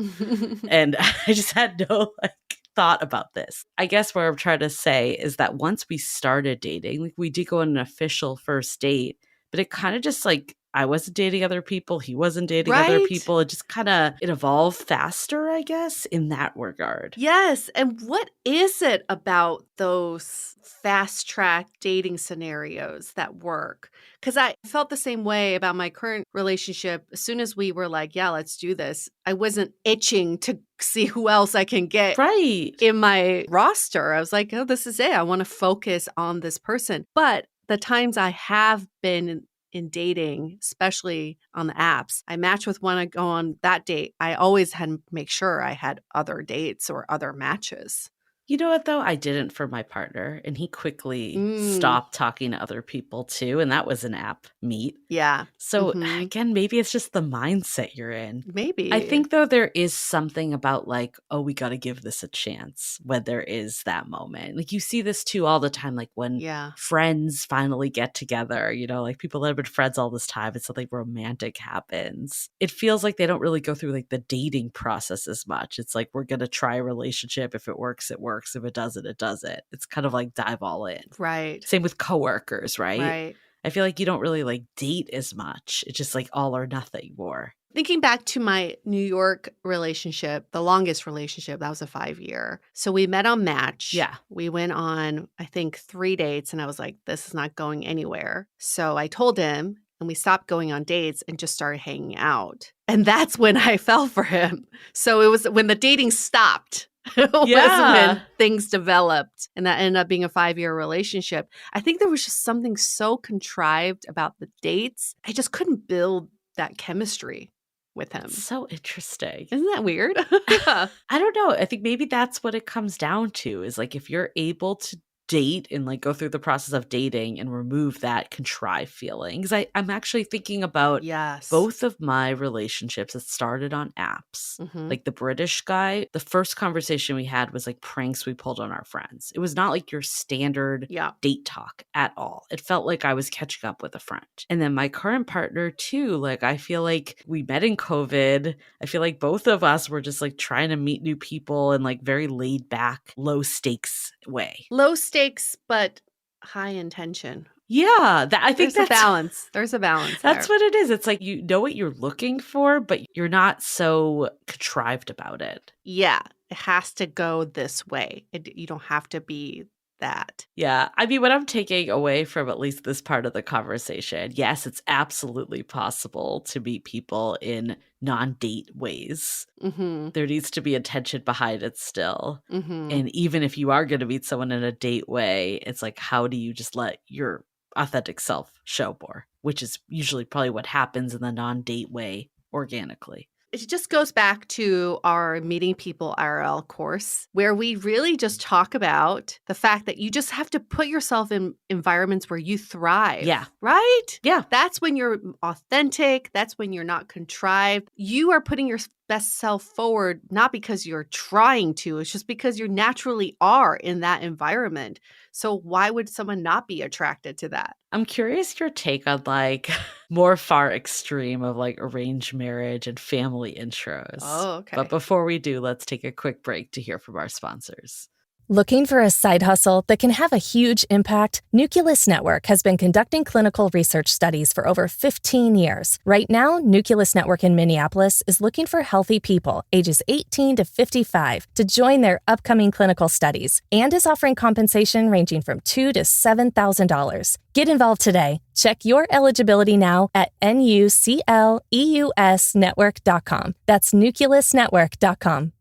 And I just had no like thought about this. I guess what I'm trying to say is that once we started dating, like we did go on an official first date, but it kind of just like, I wasn't dating other people. He wasn't dating other Right? people. It just kind of, it evolved faster, I guess, in that regard. Yes. And what is it about those fast track dating scenarios that work? Because I felt the same way about my current relationship. As soon as we were like, yeah, let's do this, I wasn't itching to see who else I can get Right. in my roster. I was like, oh, this is it. I want to focus on this person. But the times I have been in dating, especially on the apps, I match with one, I go on that date. I always had to make sure I had other dates or other matches. You know what, though? I didn't for my partner, and he quickly stopped talking to other people too, and that was an app meet. Yeah. So again, maybe it's just the mindset you're in. Maybe. I think, though, there is something about like, oh, we got to give this a chance when there is that moment. Like you see this too all the time, like when friends finally get together, like people that have been friends all this time and something romantic happens. It feels like they don't really go through like the dating process as much. It's like, we're going to try a relationship. If it works, it works. If it doesn't, it doesn't. It's kind of like dive all in. Right. Same with coworkers, right? Right. I feel like you don't really like date as much. It's just like all or nothing more. Thinking back to my New York relationship, the longest relationship, that was a 5-year. So we met on Match. Yeah. We went on, I think, 3 dates, and I was like, this is not going anywhere. So I told him, and we stopped going on dates and just started hanging out. And that's when I fell for him. So it was when the dating stopped. Was when things developed, and that ended up being a 5-year relationship. I think there was just something so contrived about the dates. I just couldn't build that chemistry with him. That's so interesting. Isn't that weird? I don't know. I think maybe that's what it comes down to, is like if you're able to date and like go through the process of dating and remove that contrived feeling. Because I'm actually thinking about both of my relationships that started on apps. Like the British guy, the first conversation we had was like pranks we pulled on our friends. It was not like your standard date talk at all. It felt like I was catching up with a friend. And then my current partner too, like I feel like we met in COVID. I feel like both of us were just like trying to meet new people in like very laid back, low stakes way. Low stakes, but high intention. Yeah, I think there's a balance. There's a balance. That's what it is. It's like you know what you're looking for, but you're not so contrived about it. Yeah, it has to go this way. You don't have to be that. Yeah. I mean, what I'm taking away from at least this part of the conversation, yes, it's absolutely possible to meet people in non-date ways. There needs to be intention behind it still. And even if you are going to meet someone in a date way, it's like, how do you just let your authentic self show more, which is usually probably what happens in the non-date way organically. It just goes back to our Meeting People IRL course, where we really just talk about the fact that you just have to put yourself in environments where you thrive. Yeah. Right? Yeah. That's when you're authentic. That's when you're not contrived. You are putting your best self forward, not because you're trying to, it's just because you naturally are in that environment. So why would someone not be attracted to that? I'm curious your take on like more far extreme of like arranged marriage and family intros. Oh, okay. But before we do, let's take a quick break to hear from our sponsors. Looking for a side hustle that can have a huge impact? Nucleus Network has been conducting clinical research studies for over 15 years. Right now, Nucleus Network in Minneapolis is looking for healthy people ages 18 to 55 to join their upcoming clinical studies and is offering compensation ranging from $2,000 to $7,000. Get involved today. Check your eligibility now at nucleusnetwork.com. That's nucleusnetwork.com.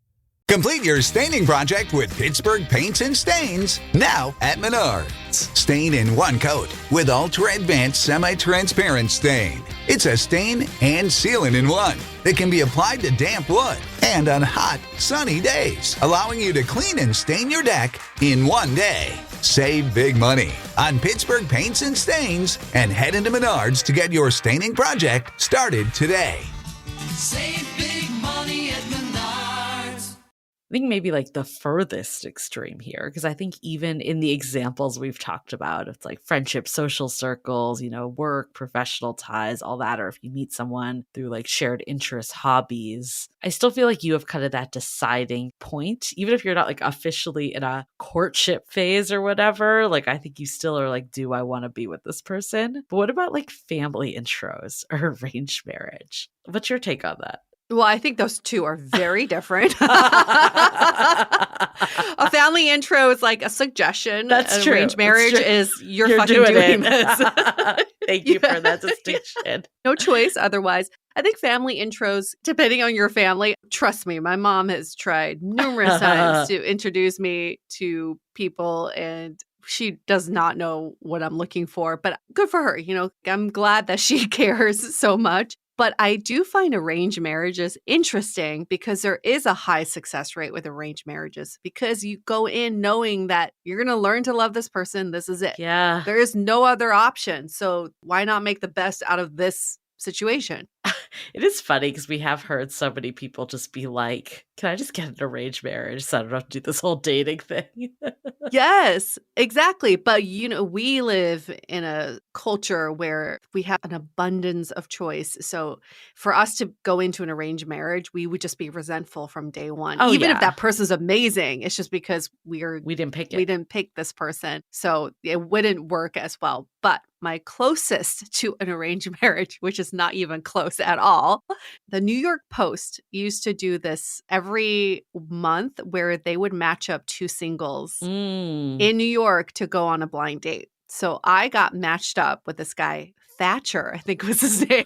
Complete your staining project with Pittsburgh Paints and Stains, now at Menards. Stain in one coat with Ultra Advanced Semi-Transparent Stain. It's a stain and sealant in one that can be applied to damp wood and on hot, sunny days, allowing you to clean and stain your deck in one day. Save big money on Pittsburgh Paints and Stains and head into Menards to get your staining project started today. Save big money at Menards. I think maybe like the furthest extreme here, because I think even in the examples we've talked about, it's like friendship, social circles, work, professional ties, all that, or if you meet someone through like shared interests, hobbies, I still feel like you have kind of that deciding point, even if you're not like officially in a courtship phase or whatever, like I think you still are like, do I want to be with this person? But what about like family intros or arranged marriage? What's your take on that? Well, I think those two are very different. A family intro is like a suggestion. That's An true. arranged marriage is you're fucking doing doing it. this. Thank you for that distinction. No choice otherwise. I think family intros, depending on your family, trust me, my mom has tried numerous times to introduce me to people and she does not know what I'm looking for, but good for her. I'm glad that she cares so much. But I do find arranged marriages interesting because there is a high success rate with arranged marriages because you go in knowing that you're going to learn to love this person. This is it. Yeah. There is no other option. So why not make the best out of this situation? It is funny because we have heard so many people just be like, can I just get an arranged marriage so I don't have to do this whole dating thing? Yes, exactly. But, we live in a culture where we have an abundance of choice. So for us to go into an arranged marriage, we would just be resentful from day one. Oh, Even yeah. if that person's amazing, it's just because we didn't pick it. We didn't pick this person. So it wouldn't work as well. But my closest to an arranged marriage, which is not even close at all, the New York Post used to do this every month where they would match up two singles in New York to go on a blind date. So I got matched up with this guy, Thatcher, I think was his name.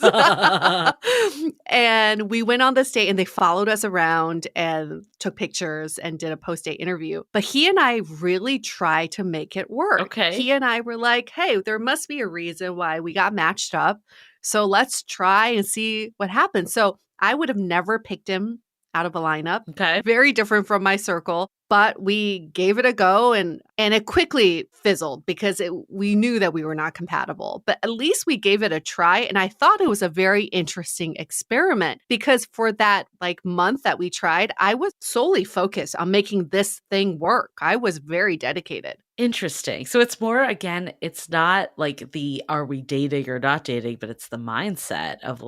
And we went on this date and they followed us around and took pictures and did a post-date interview. But he and I really tried to make it work. Okay. He and I were like, hey, there must be a reason why we got matched up. So let's try and see what happens. So I would have never picked him out of a lineup. Okay. Very different from my circle. But we gave it a go and it quickly fizzled because we knew that we were not compatible. But at least we gave it a try. And I thought it was a very interesting experiment because for that month that we tried, I was solely focused on making this thing work. I was very dedicated. Interesting. So it's more, again, it's not like are we dating or not dating, but it's the mindset of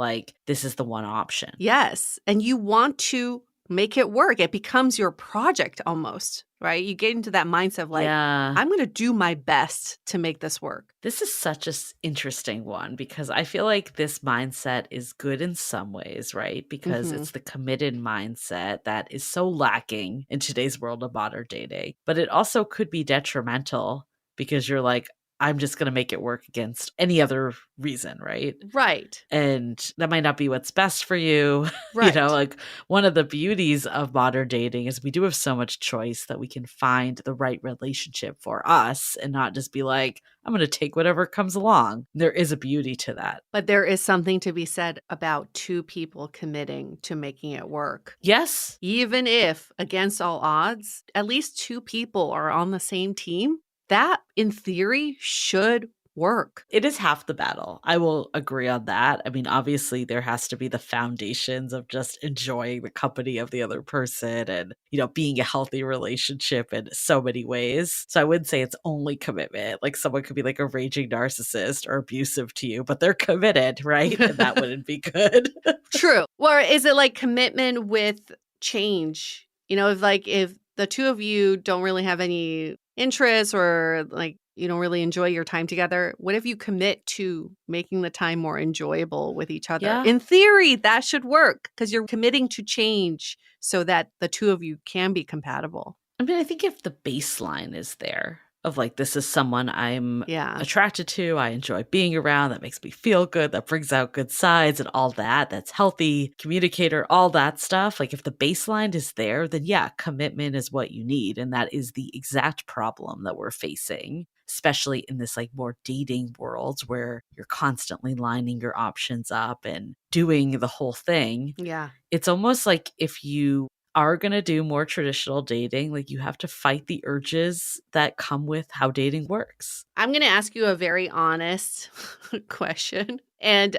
this is the one option. Yes. And you want to make it work. It becomes your project almost, right? You get into that mindset of I'm going to do my best to make this work. This is such an interesting one because I feel like this mindset is good in some ways, right? Because it's the committed mindset that is so lacking in today's world of modern dating. But it also could be detrimental because you're like, I'm just going to make it work against any other reason, right? Right. And that might not be what's best for you. Right. One of the beauties of modern dating is we do have so much choice that we can find the right relationship for us and not just be like, I'm going to take whatever comes along. There is a beauty to that. But there is something to be said about two people committing to making it work. Yes. Even if, against all odds, at least two people are on the same team, that, in theory, should work. It is half the battle. I will agree on that. I mean, obviously, there has to be the foundations of just enjoying the company of the other person and, being a healthy relationship in so many ways. So I wouldn't say it's only commitment. Someone could be a raging narcissist or abusive to you, but they're committed, right? And that wouldn't be good. True. Or is it commitment with change? If the two of you don't really have any interests or like you don't really enjoy your time together, what if you commit to making the time more enjoyable with each other? Yeah. In theory, that should work because you're committing to change so that the two of you can be compatible. I mean, I think if the baseline is there of like, this is someone I'm Yeah. attracted to, I enjoy being around, that makes me feel good, that brings out good sides and all that, that's healthy, communicator, all that stuff. Like if the baseline is there, then yeah, commitment is what you need. And that is the exact problem that we're facing, especially in this like more dating world where you're constantly lining your options up and doing the whole thing. Yeah. It's almost like if you are going to do more traditional dating, like you have to fight the urges that come with how dating works. I'm going to ask you a very honest question. And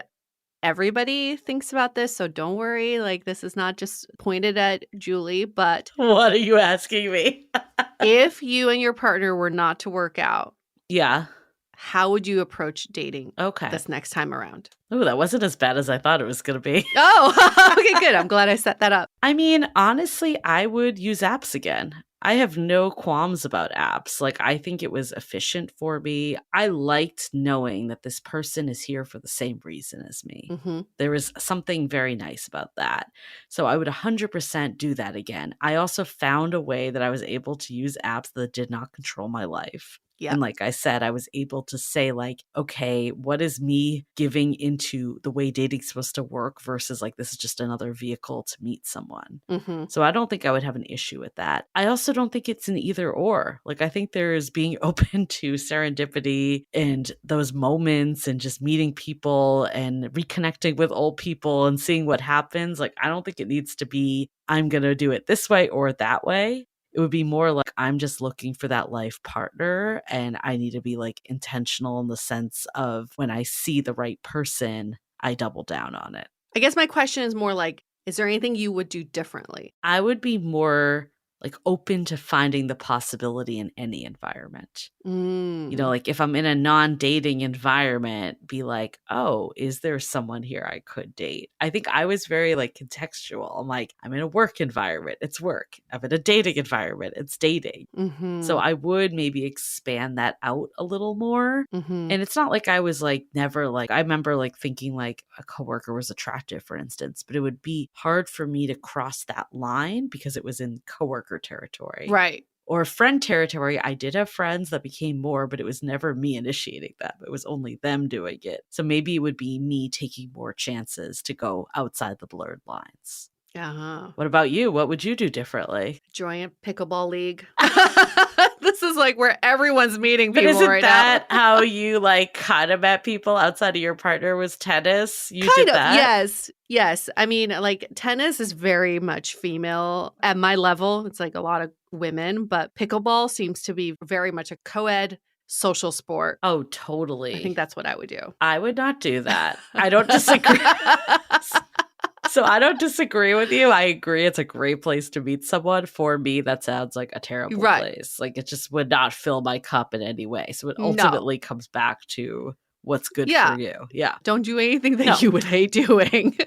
everybody thinks about this, so don't worry. Like, this is not just pointed at Julie, but What are you asking me? if you and your partner were not to work out, Yeah. how would you approach dating Okay. this next time around? Oh, that wasn't as bad as I thought it was going to be. Oh, okay, good. I'm glad I set that up. I mean, honestly, I would use apps again. I have no qualms about apps. Like, I think it was efficient for me. I liked knowing that this person is here for the same reason as me. Mm-hmm. There was something very nice about that. So I would 100% do that again. I also found a way that I was able to use apps that did not control my life. Yeah. And like I said, I was able to say like, okay, what is me giving into the way dating's supposed to work versus like, this is just another vehicle to meet someone. Mm-hmm. So I don't think I would have an issue with that. I also don't think it's an either or. Like, I think there is being open to serendipity and those moments and just meeting people and reconnecting with old people and seeing what happens. Like, I don't think it needs to be, I'm going to do it this way or that way. It would be more like I'm just looking for that life partner and I need to be like intentional in the sense of when I see the right person, I double down on it. I guess my question is more like, is there anything you would do differently? I would be more like open to finding the possibility in any environment. Mm. You know, like if I'm in a non-dating environment, be like, oh, is there someone here I could date? I think I was very like contextual. I'm like, I'm in a work environment, it's work. I'm in a dating environment, it's dating. Mm-hmm. So I would maybe expand that out a little more. Mm-hmm. And it's not like I was like never like, I remember like thinking like a coworker was attractive, for instance, but it would be hard for me to cross that line because it was in coworker territory. Right. Or friend territory. I did have friends that became more, but it was never me initiating them. It was only them doing it. So maybe it would be me taking more chances to go outside the blurred lines. Uh-huh. What about you? What would you do differently? Join a pickleball league. This is like where everyone's meeting But people isn't right that now. how you like kind of met people outside of your partner was tennis? You Kind did of, that? yes. Yes. I mean, like tennis is very much female at my level. It's like a lot of women, but pickleball seems to be very much a co-ed social sport. Oh, totally. I think that's what I would do. I would not do that. I don't disagree. So I don't disagree with you. I agree it's a great place to meet someone. For me, that sounds like a terrible Right. place. Like it just would not fill my cup in any way. So it No. ultimately comes back to what's good Yeah. for you. Yeah. Don't do anything that No. you would hate doing.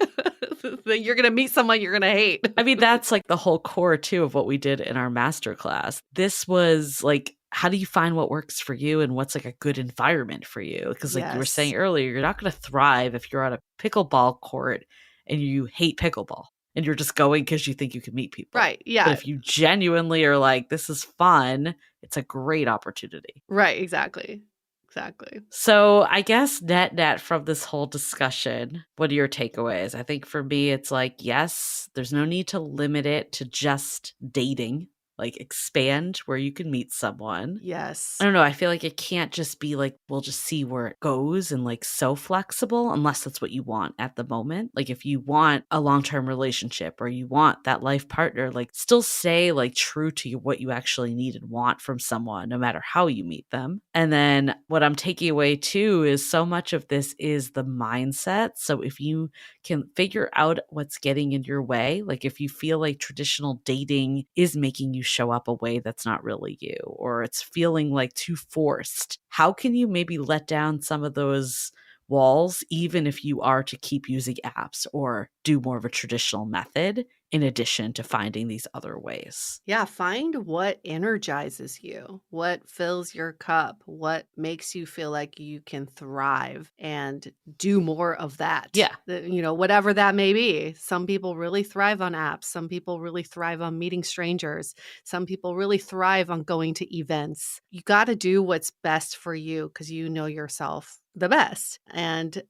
That you're going to meet someone you're going to hate. I mean, that's like the whole core too of what we did in our master class. This was like, how do you find what works for you and what's like a good environment for you? Because like you were Yes. saying earlier, you're not going to thrive if you're on a pickleball court and you hate pickleball and you're just going because you think you can meet people. Right. Yeah. But if you genuinely are like, this is fun, it's a great opportunity. Right. Exactly. Exactly. So I guess net from this whole discussion, what are your takeaways? I think for me, it's like, yes, there's no need to limit it to just dating. Like expand where you can meet someone. Yes. I don't know. I feel like it can't just be like, we'll just see where it goes and like so flexible unless that's what you want at the moment. Like if you want a long-term relationship or you want that life partner, like still stay like true to what you actually need and want from someone, no matter how you meet them. And then what I'm taking away too is so much of this is the mindset. So if you can figure out what's getting in your way, like if you feel like traditional dating is making you show up a way that's not really you, or it's feeling like too forced, how can you maybe let down some of those walls, even if you are to keep using apps or do more of a traditional method in addition to finding these other ways. Yeah, find what energizes you, what fills your cup, what makes you feel like you can thrive and do more of that. Yeah. Whatever that may be. Some people really thrive on apps. Some people really thrive on meeting strangers. Some people really thrive on going to events. You got to do what's best for you because you know yourself the best. And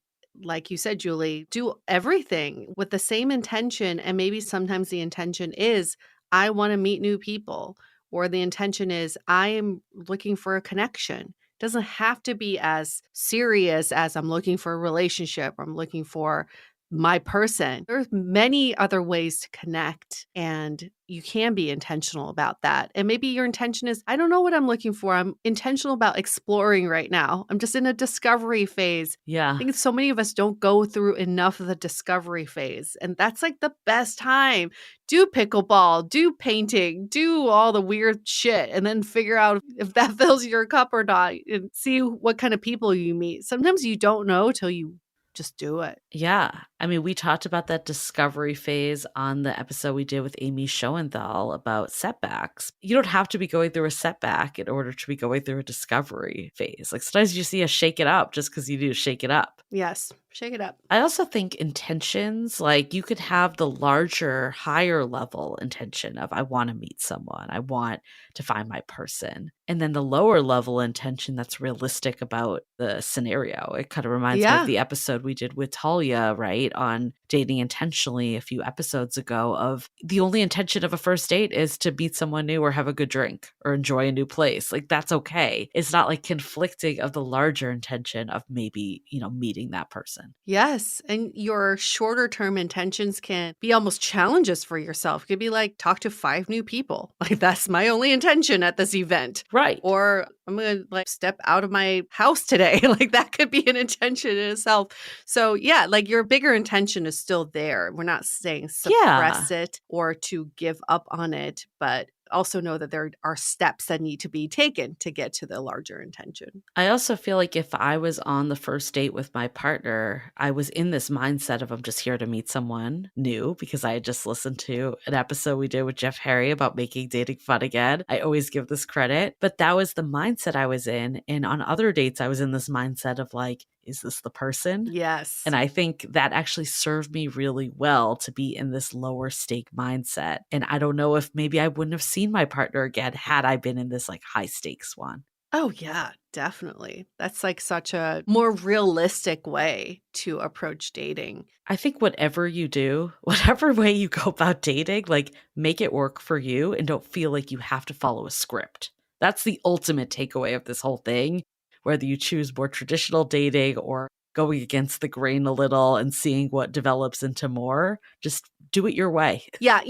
like you said, Julie, do everything with the same intention. And maybe sometimes the intention is, I want to meet new people, or the intention is, I am looking for a connection. It doesn't have to be as serious as I'm looking for a relationship, or I'm looking for my person. There's many other ways to connect, and you can be intentional about that. And maybe your intention is, I don't know what I'm looking for. I'm intentional about exploring right now. I'm just in a discovery phase. Yeah. I think so many of us don't go through enough of the discovery phase. And that's like the best time. Do pickleball, do painting, do all the weird shit, and then figure out if that fills your cup or not, and see what kind of people you meet. Sometimes you don't know till you just do it. Yeah. I mean, we talked about that discovery phase on the episode we did with Amy Schoenthal about setbacks. You don't have to be going through a setback in order to be going through a discovery phase. Like sometimes you see a shake it up just because you do shake it up. Yes. Shake it up. I also think intentions, like you could have the larger, higher level intention of, I want to meet someone, I want to find my person. And then the lower level intention that's realistic about the scenario. It kind of reminds me of the episode we did with Talia, right, on dating intentionally a few episodes ago, of the only intention of a first date is to meet someone new or have a good drink or enjoy a new place. Like that's okay. It's not like conflicting of the larger intention of maybe, meeting that person. Yes. And your shorter term intentions can be almost challenges for yourself. It could be like, talk to 5 new people. Like, that's my only intention at this event. Right. Or I'm going to step out of my house today. Like that could be an intention in itself. So yeah, like your bigger intention is still there. We're not saying suppress it or to give up on it, but also know that there are steps that need to be taken to get to the larger intention. I also feel like if I was on the first date with my partner, I was in this mindset of, I'm just here to meet someone new, because I had just listened to an episode we did with Jeff Harry about making dating fun again. I always give this credit, but that was the mindset I was in. And on other dates, I was in this mindset of like, is this the person? Yes. And I think that actually served me really well to be in this lower stake mindset. And I don't know if maybe I wouldn't have seen my partner again had I been in this like high stakes one. Oh yeah, definitely. That's like such a more realistic way to approach dating. I think whatever you do, whatever way you go about dating, like make it work for you and don't feel like you have to follow a script. That's the ultimate takeaway of this whole thing. Whether you choose more traditional dating or going against the grain a little and seeing what develops into more, just do it your way. Yeah,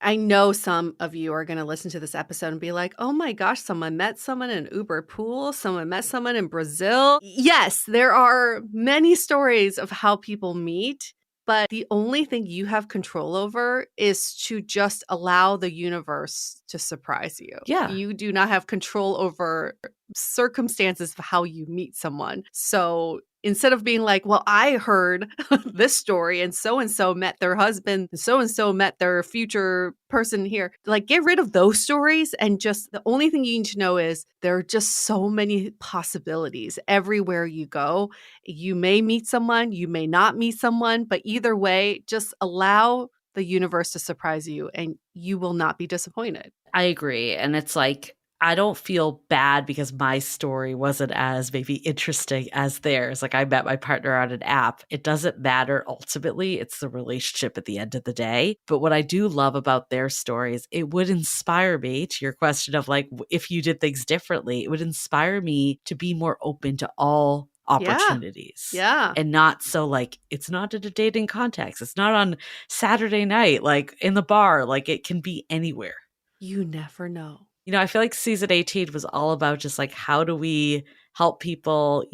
I know some of you are going to listen to this episode and be like, oh my gosh, someone met someone in Uber pool, someone met someone in Brazil. Yes, there are many stories of how people meet, but the only thing you have control over is to just allow the universe to surprise you. Yeah. You do not have control over circumstances of how you meet someone. So instead of being like, well, I heard this story and so met their husband, so met their future person here, like get rid of those stories. And just the only thing you need to know is there are just so many possibilities everywhere you go. You may meet someone, you may not meet someone, but either way, just allow the universe to surprise you and you will not be disappointed. I agree. And it's like, I don't feel bad because my story wasn't as maybe interesting as theirs. Like I met my partner on an app. It doesn't matter. Ultimately, it's the relationship at the end of the day. But what I do love about their stories, it would inspire me, to your question of like, if you did things differently, it would inspire me to be more open to all opportunities. Yeah. And not so like, it's not in a dating context. It's not on Saturday night, like in the bar, like it can be anywhere. You never know. I feel like season 18 was all about just like, how do we help people,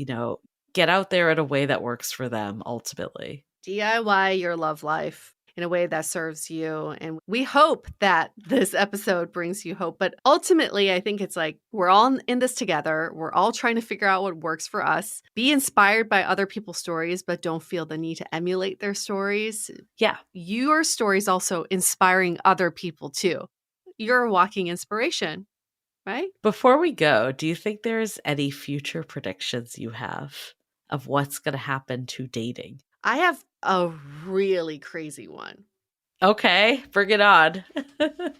get out there in a way that works for them ultimately. DIY your love life. in a way that serves you. And we hope that this episode brings you hope. But ultimately, I think it's like we're all in this together. We're all trying to figure out what works for us. Be inspired by other people's stories, but don't feel the need to emulate their stories. Yeah. Your story is also inspiring other people too. You're a walking inspiration, right? Before we go, do you think there's any future predictions you have of what's going to happen to dating? I have a really crazy one. Okay, bring it on.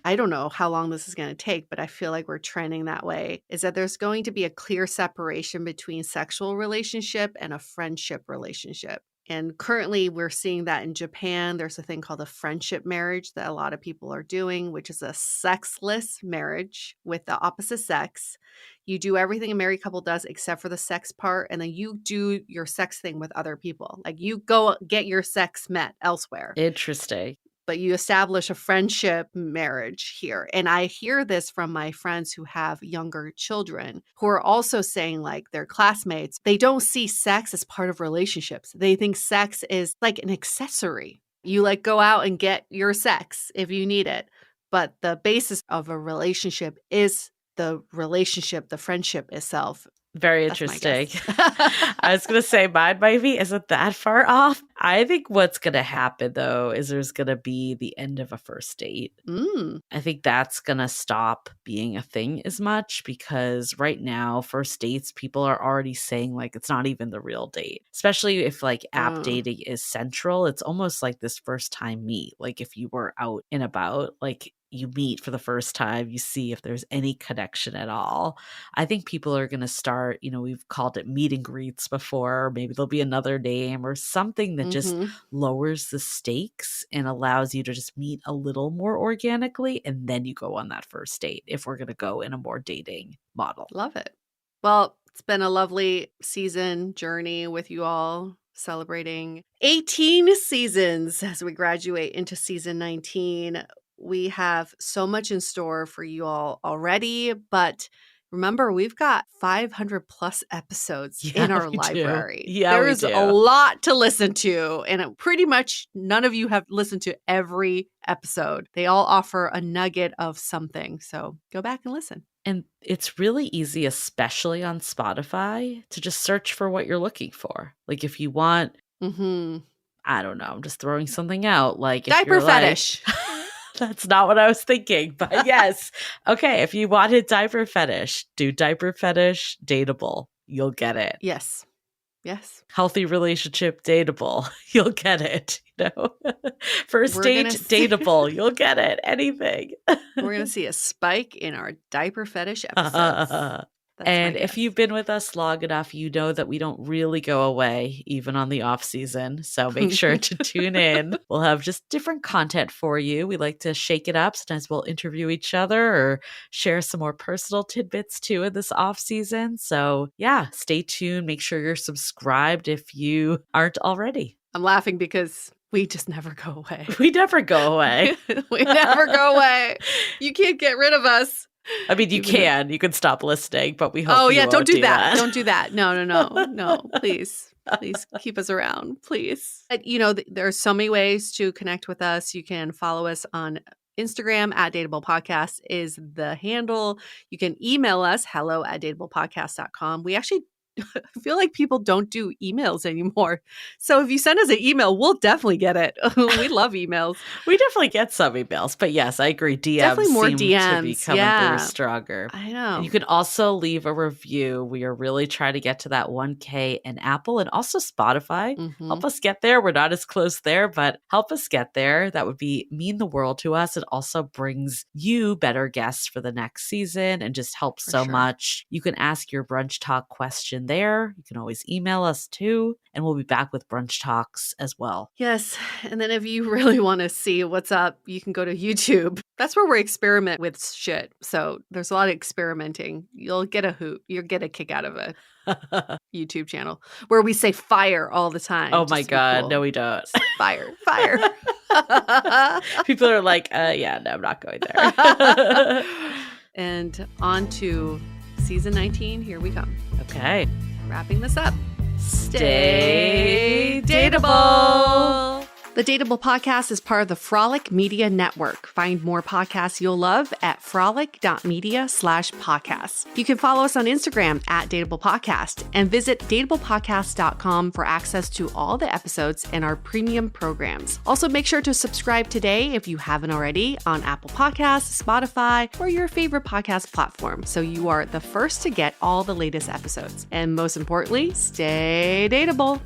I don't know how long this is going to take, but I feel like we're trending that way, is that there's going to be a clear separation between sexual relationship and a friendship relationship. And currently we're seeing that in Japan. There's a thing called a friendship marriage that a lot of people are doing, which is a sexless marriage with the opposite sex. You do everything a married couple does except for the sex part, and then you do your sex thing with other people. Like you go get your sex met elsewhere. Interesting. But you establish a friendship marriage here. And I hear this from my friends who have younger children who are also saying, like, their classmates, they don't see sex as part of relationships. They think sex is like an accessory. You like go out and get your sex if you need it. But the basis of a relationship is the relationship, the friendship itself. Very That's my interesting. guess. I was going to say mine maybe isn't that far off. I think what's going to happen though is there's going to be the end of a first date. I think that's going to stop being a thing as much because right now first dates, people are already saying like it's not even the real date. Especially if like app dating is central. It's almost like this first time meet. Like if you were out and about, like you meet for the first time, you see if there's any connection at all. I think people are going to start, we've called it meet and greets before, maybe there'll be another name or something that just lowers the stakes and allows you to just meet a little more organically. And then you go on that first date if we're going to go in a more dating model. Love it. Well, it's been a lovely season journey with you all, celebrating 18 seasons as we graduate into season 19. We have so much in store for you all already, but remember, we've got 500 plus episodes in our library. There is a lot to listen to, and pretty much none of you have listened to every episode. They all offer a nugget of something, so go back and listen. And it's really easy, especially on Spotify, to just search for what you're looking for. Like if you want, I don't know, I'm just throwing something out. Like if diaper fetish. That's not what I was thinking, but yes. Okay, if you wanted diaper fetish, do diaper fetish dateable. You'll get it. Yes. Healthy relationship dateable. You'll get it. First date dateable. You'll get it. Anything. We're going to see a spike in our diaper fetish episodes. And if you've been with us long enough, you know that we don't really go away, even on the off season. So make sure to tune in. We'll have just different content for you. We like to shake it up. Sometimes we'll interview each other or share some more personal tidbits too in this off season. So yeah, stay tuned. Make sure you're subscribed if you aren't already. I'm laughing because we just never go away. We never go away. We never go away. You can't get rid of us. I mean, you can stop listening, but we hope don't do that. Don't do that. No. Please keep us around, please. There are so many ways to connect with us. You can follow us on Instagram at Dateable Podcast is the handle. You can email us hello@dateablepodcast.com. We actually I feel like people don't do emails anymore. So if you send us an email, we'll definitely get it. We love emails. We definitely get some emails. But yes, I agree. DMs definitely more seem DMs. to be coming through stronger. I know. And you can also leave a review. We are really trying to get to that 1K in Apple and also Spotify. Help us get there. We're not as close there, but help us get there. That would mean the world to us. It also brings you better guests for the next season and just helps so much. You can ask your Brunch Talk question there. You can always email us too, and we'll be back with Brunch Talks as well. Yes. And then if you really want to see what's up, you can go to YouTube. That's where we experiment with shit. So there's a lot of experimenting. You'll get a hoot. You'll get a kick out of it. YouTube channel where we say fire all the time. Oh my God. Cool. No, we don't. Fire. People are like, no, I'm not going there. And on to season 19. Here we come. Okay. Wrapping this up. Stay dateable. The Dateable Podcast is part of the Frolic Media Network. Find more podcasts you'll love at frolic.media/podcasts. You can follow us on Instagram at Dateable Podcast and visit dateablepodcast.com for access to all the episodes and our premium programs. Also, make sure to subscribe today if you haven't already on Apple Podcasts, Spotify, or your favorite podcast platform so you are the first to get all the latest episodes. And most importantly, stay dateable.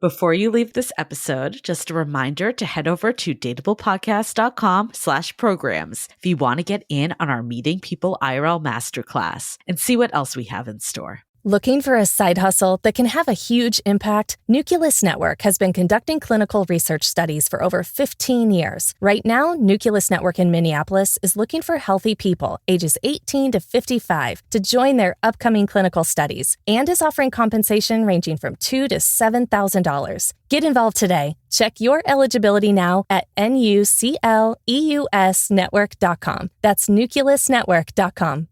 Before you leave this episode, just a reminder to head over to dateablepodcast.com/programs if you want to get in on our Meeting People IRL Masterclass and see what else we have in store. Looking for a side hustle that can have a huge impact? Nucleus Network has been conducting clinical research studies for over 15 years. Right now, Nucleus Network in Minneapolis is looking for healthy people ages 18 to 55 to join their upcoming clinical studies and is offering compensation ranging from $2,000 to $7,000. Get involved today. Check your eligibility now at nucleusnetwork.com. That's nucleusnetwork.com.